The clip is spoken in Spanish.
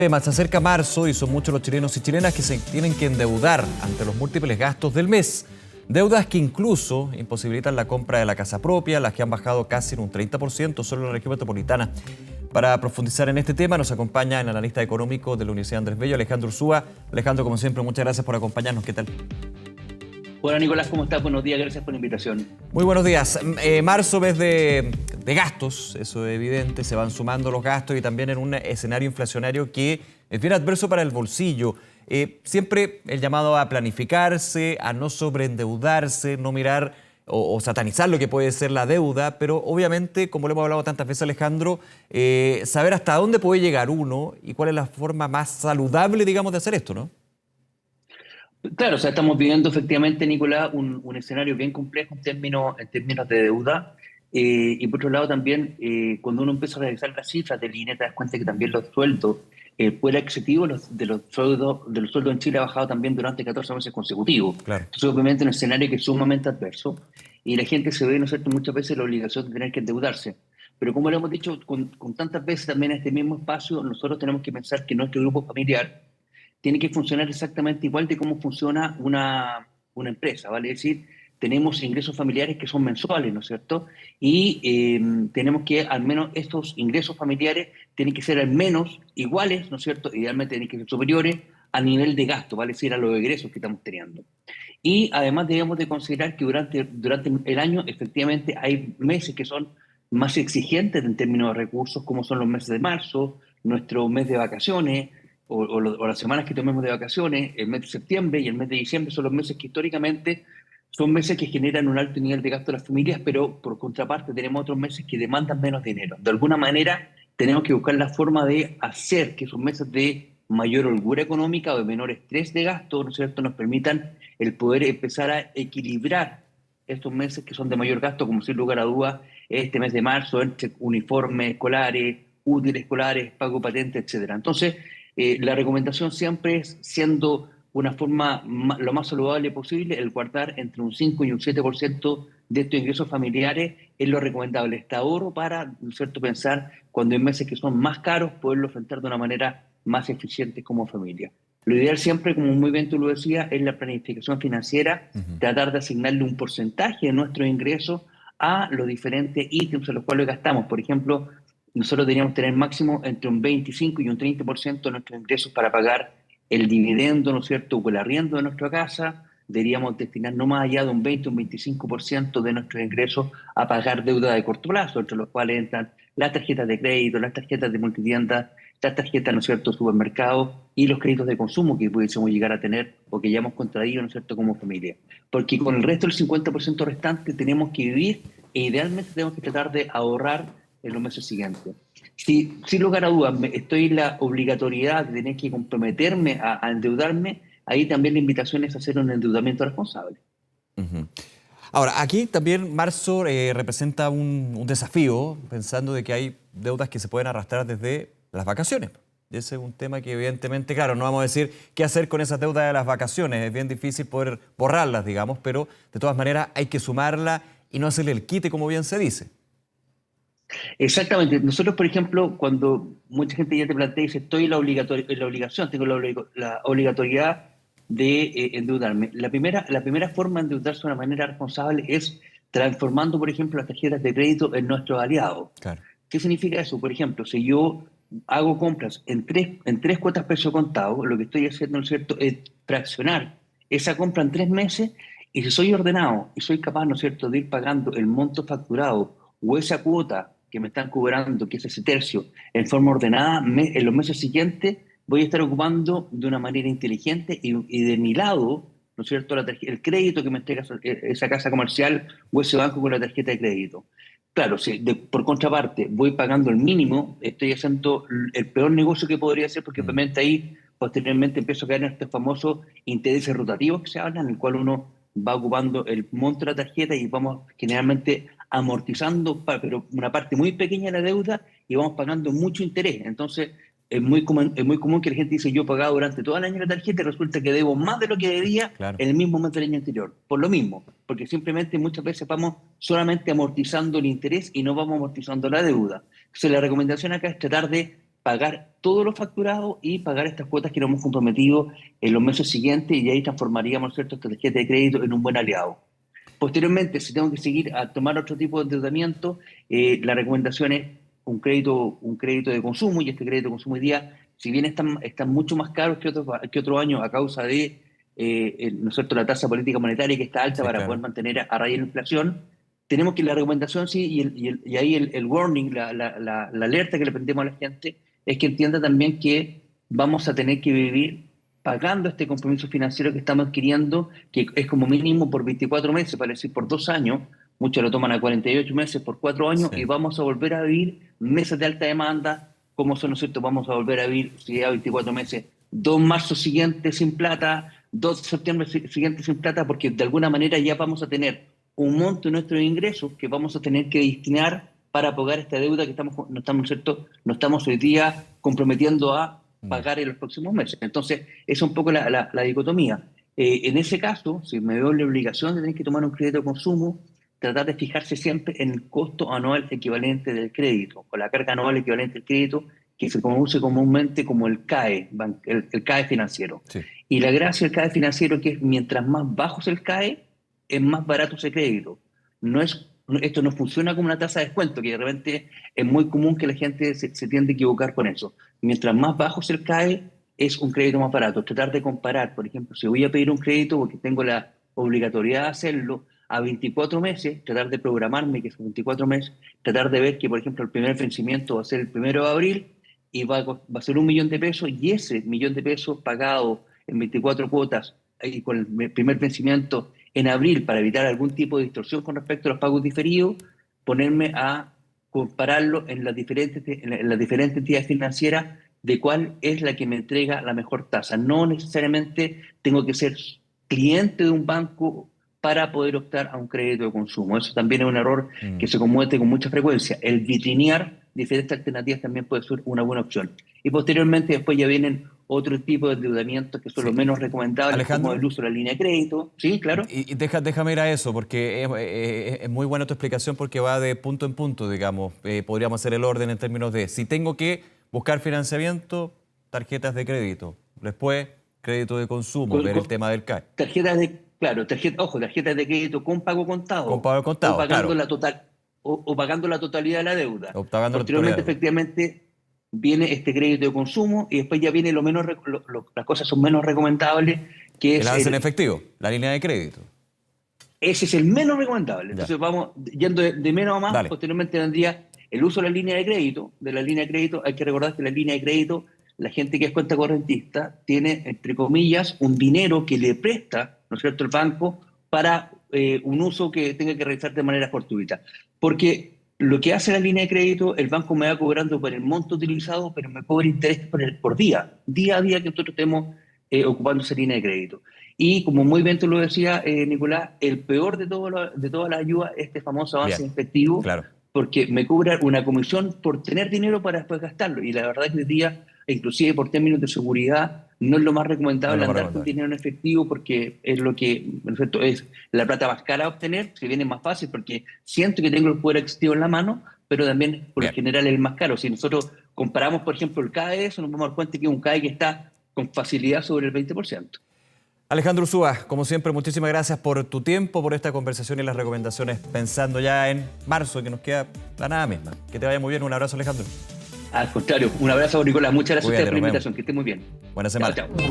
Se acerca marzo y son muchos los chilenos y chilenas que se tienen que endeudar ante los múltiples gastos del mes. Deudas que incluso imposibilitan la compra de la casa propia, las que han bajado casi en un 30% solo en la región metropolitana. Para profundizar en este tema nos acompaña el analista económico de la Universidad Andrés Bello, Alejandro Ursúa. Alejandro, como siempre, muchas gracias por acompañarnos. ¿Qué tal? Hola Nicolás, ¿cómo estás? Buenos días, gracias por la invitación. Muy buenos días. Marzo, mes de gastos, eso es evidente, se van sumando los gastos y también en un escenario inflacionario que es bien adverso para el bolsillo. Siempre el llamado a planificarse, a no sobreendeudarse, no mirar o satanizar lo que puede ser la deuda, pero obviamente, como lo hemos hablado tantas veces, Alejandro, saber hasta dónde puede llegar uno y cuál es la forma más saludable, digamos, de hacer esto, ¿no? Claro, o sea, estamos viviendo efectivamente, Nicolás, un escenario bien complejo en términos de deuda. Y por otro lado también, cuando uno empieza a revisar las cifras del INE, te das cuenta que también los sueldos, el poder adquisitivo de los sueldos en Chile ha bajado también durante 14 meses consecutivos. Claro. Entonces, obviamente, un escenario que es sumamente adverso y la gente se ve, ¿no es cierto?, muchas veces la obligación de tener que endeudarse. Pero como lo hemos dicho con tantas veces también en este mismo espacio, nosotros tenemos que pensar que nuestro grupo familiar tiene que funcionar exactamente igual de cómo funciona una empresa, ¿vale? Es decir, tenemos ingresos familiares que son mensuales, ¿no es cierto? Y tenemos que, al menos estos ingresos familiares tienen que ser al menos iguales, ¿no es cierto? Idealmente tienen que ser superiores a nivel de gasto, ¿vale? Es decir, a los egresos que estamos teniendo. Y además debemos de considerar que durante el año efectivamente hay meses que son más exigentes en términos de recursos, como son los meses de marzo, nuestro mes de vacaciones, o las semanas que tomemos de vacaciones, el mes de septiembre y el mes de diciembre son los meses que históricamente son meses que generan un alto nivel de gasto de las familias, pero por contraparte tenemos otros meses que demandan menos dinero. De alguna manera tenemos que buscar la forma de hacer que esos meses de mayor holgura económica o de menor estrés de gasto, ¿no es cierto?, nos permitan el poder empezar a equilibrar estos meses que son de mayor gasto, como sin lugar a dudas este mes de marzo, entre uniformes escolares, útiles escolares, pago patente, etcétera. Entonces, la recomendación siempre es, siendo una forma lo más saludable posible, el guardar entre un 5 y un 7% de estos ingresos familiares es lo recomendable. Este ahorro para, ¿no es cierto?, pensar cuando hay meses que son más caros, poderlo enfrentar de una manera más eficiente como familia. Lo ideal siempre, como muy bien tú lo decías, es la planificación financiera, tratar de asignarle un porcentaje de nuestros ingresos a los diferentes ítems en los cuales gastamos. Por ejemplo, nosotros deberíamos tener máximo entre un 25 y un 30% de nuestros ingresos para pagar el dividendo, ¿no es cierto?, o el arriendo de nuestra casa. Deberíamos destinar no más allá de un 20 o un 25% de nuestros ingresos a pagar deuda de corto plazo, entre los cuales entran las tarjetas de crédito, las tarjetas de multitiendas, las tarjetas, ¿no es cierto?, supermercados y los créditos de consumo que pudiésemos llegar a tener o que ya hemos contraído, ¿no es cierto?, como familia. Porque con el resto del 50% restante tenemos que vivir e idealmente tenemos que tratar de ahorrar en los meses siguientes. Si, sin lugar a dudas, estoy en la obligatoriedad de tener que comprometerme a endeudarme, ahí también la invitación es hacer un endeudamiento responsable. Ujú. Ahora, aquí también marzo representa un desafío, pensando de que hay deudas que se pueden arrastrar desde las vacaciones. Y ese es un tema que evidentemente, claro, no vamos a decir qué hacer con esas deudas de las vacaciones. Es bien difícil poder borrarlas, digamos, pero de todas maneras hay que sumarla y no hacerle el quite, como bien se dice. Exactamente. Nosotros, por ejemplo, cuando mucha gente ya te plantea y dice, estoy en la obligación, tengo la obligatoriedad de endeudarme. La primera forma de endeudarse de una manera responsable es transformando, por ejemplo, las tarjetas de crédito en nuestros aliados. Claro. ¿Qué significa eso? Por ejemplo, si yo hago compras en tres cuotas precio contado, lo que estoy haciendo, ¿no es cierto?, es fraccionar esa compra en 3 meses, y si soy ordenado y soy capaz, ¿no es cierto?, de ir pagando el monto facturado o esa cuota que me están cobrando, que es ese tercio, en forma ordenada, en los meses siguientes voy a estar ocupando de una manera inteligente y de mi lado, ¿no es cierto?, el crédito que me entrega esa casa comercial o ese banco con la tarjeta de crédito. Claro, si por contraparte voy pagando el mínimo, estoy haciendo el peor negocio que podría hacer, porque Mm. obviamente ahí posteriormente empiezo a caer en estos famosos intereses rotativos que se hablan, en el cual uno va ocupando el monto de la tarjeta y vamos generalmente amortizando, pero una parte muy pequeña de la deuda, y vamos pagando mucho interés. Entonces es muy común que la gente dice, yo he pagado durante todo el año la tarjeta y resulta que debo más de lo que debía Claro. el mismo mes del año anterior. Por lo mismo, porque simplemente muchas veces vamos solamente amortizando el interés y no vamos amortizando la deuda. Entonces la recomendación acá es tratar de pagar todo lo facturado y pagar estas cuotas que nos hemos comprometido en los meses siguientes, y ahí transformaríamos, ¿no es cierto?, esta tarjeta de crédito en un buen aliado. Posteriormente, si tengo que seguir a tomar otro tipo de endeudamiento, la recomendación es un crédito de consumo, y este crédito de consumo hoy día, si bien están mucho más caros que otro año a causa de ¿no es cierto?, la tasa política monetaria, que está alta, Sí, para claro. poder mantener a raya la inflación, tenemos que la recomendación, sí, y ahí el warning, la alerta que le prendemos a la gente, es que entienda también que vamos a tener que vivir pagando este compromiso financiero que estamos adquiriendo, que es como mínimo por 24 meses, para decir por 2 años. Muchos lo toman a 48 meses, por 4 años, y Sí. vamos a volver a vivir meses de alta demanda. Como son, ¿no es cierto?, vamos a volver a vivir, si a 24 meses, 2 marzo siguientes sin plata, 2 septiembre siguientes sin plata, porque de alguna manera ya vamos a tener un monto de nuestros ingresos que vamos a tener que destinar para pagar esta deuda que no estamos hoy día comprometiendo a Mm. pagar en los próximos meses. Entonces, esa es un poco la dicotomía. En ese caso, si me veo en la obligación de tener que tomar un crédito de consumo, tratar de fijarse siempre en el costo anual equivalente del crédito, o la carga anual equivalente del crédito, que se conoce comúnmente como el CAE, el CAE financiero. Sí. Y la gracia del CAE financiero es que mientras más bajo es el CAE, es más barato ese crédito. Esto no funciona como una tasa de descuento, que de repente es muy común que la gente se tiende a equivocar con eso. Mientras más bajo es el CAE, es un crédito más barato. Tratar de comparar, por ejemplo, si voy a pedir un crédito porque tengo la obligatoriedad de hacerlo a 24 meses, tratar de programarme que son 24 meses, tratar de ver que, por ejemplo, el primer vencimiento va a ser el 1 de abril, y va a ser 1 millón de pesos, y ese 1 millón de pesos pagado en 24 cuotas y con el primer vencimiento en abril, para evitar algún tipo de distorsión con respecto a los pagos diferidos, ponerme a compararlo en las diferentes entidades financieras, de cuál es la que me entrega la mejor tasa. No necesariamente tengo que ser cliente de un banco para poder optar a un crédito de consumo. Eso también es un error que Mm. se comete con mucha frecuencia. El vitrinear diferentes alternativas también puede ser una buena opción. Y posteriormente después ya vienen otro tipo de endeudamientos que son Sí. los menos recomendables, como Alejandro, el uso de la línea de crédito. Sí, claro. y déjame ir a eso, porque es muy buena tu explicación, porque va de punto en punto, digamos. Podríamos hacer el orden en términos de si tengo que buscar financiamiento, tarjetas de crédito. Después, crédito de consumo, Con, ver el con tema del CAE. tarjetas de crédito con pago Con contado, pago al o contado, pagando claro. la totalidad de la deuda. Pagando la Posteriormente, totalidad. efectivamente, viene este crédito de consumo, y después ya viene las cosas son menos recomendables, que El es avance en efectivo, la línea de crédito. ese es el menos recomendable. Ya, Entonces vamos yendo de menos a más. dale. Posteriormente vendría el uso de la línea de crédito. De la línea de crédito, hay que recordar que la línea de crédito, la gente que es cuenta correntista, tiene, entre comillas, un dinero que le presta, ¿no es cierto?, el banco para un uso que tenga que realizar de manera fortuita. Porque lo que hace la línea de crédito, el banco me va cobrando por el monto utilizado, pero me cobra interés por día a día que nosotros estemos ocupando esa línea de crédito. Y como muy bien tú lo decías, Nicolás, el peor de todas las ayudas es este famoso avance Bien, en efectivo, claro. porque me cobran una comisión por tener dinero para después gastarlo. Y la verdad es que hoy día, inclusive por términos de seguridad, no es lo más No es recomendable lo más andar con recomendable. dinero en efectivo, porque es lo que, en efecto, es la plata más cara a obtener, si viene más fácil, porque siento que tengo el poder adquisitivo en la mano, pero también por lo Bien. general es el más caro. Si nosotros comparamos, por ejemplo, el CAE, eso nos vamos a dar cuenta que es un CAE que está con facilidad sobre el 20%. Alejandro Ursúa, como siempre, muchísimas gracias por tu tiempo, por esta conversación y las recomendaciones, pensando ya en marzo, que nos queda la nada misma. Que te vaya muy bien. Un abrazo, Alejandro. Al contrario, un abrazo, Nicolás. Muchas gracias a ustedes Cuídate, por la nos vemos. invitación. Que esté muy bien. Buena Chao, semana. chao.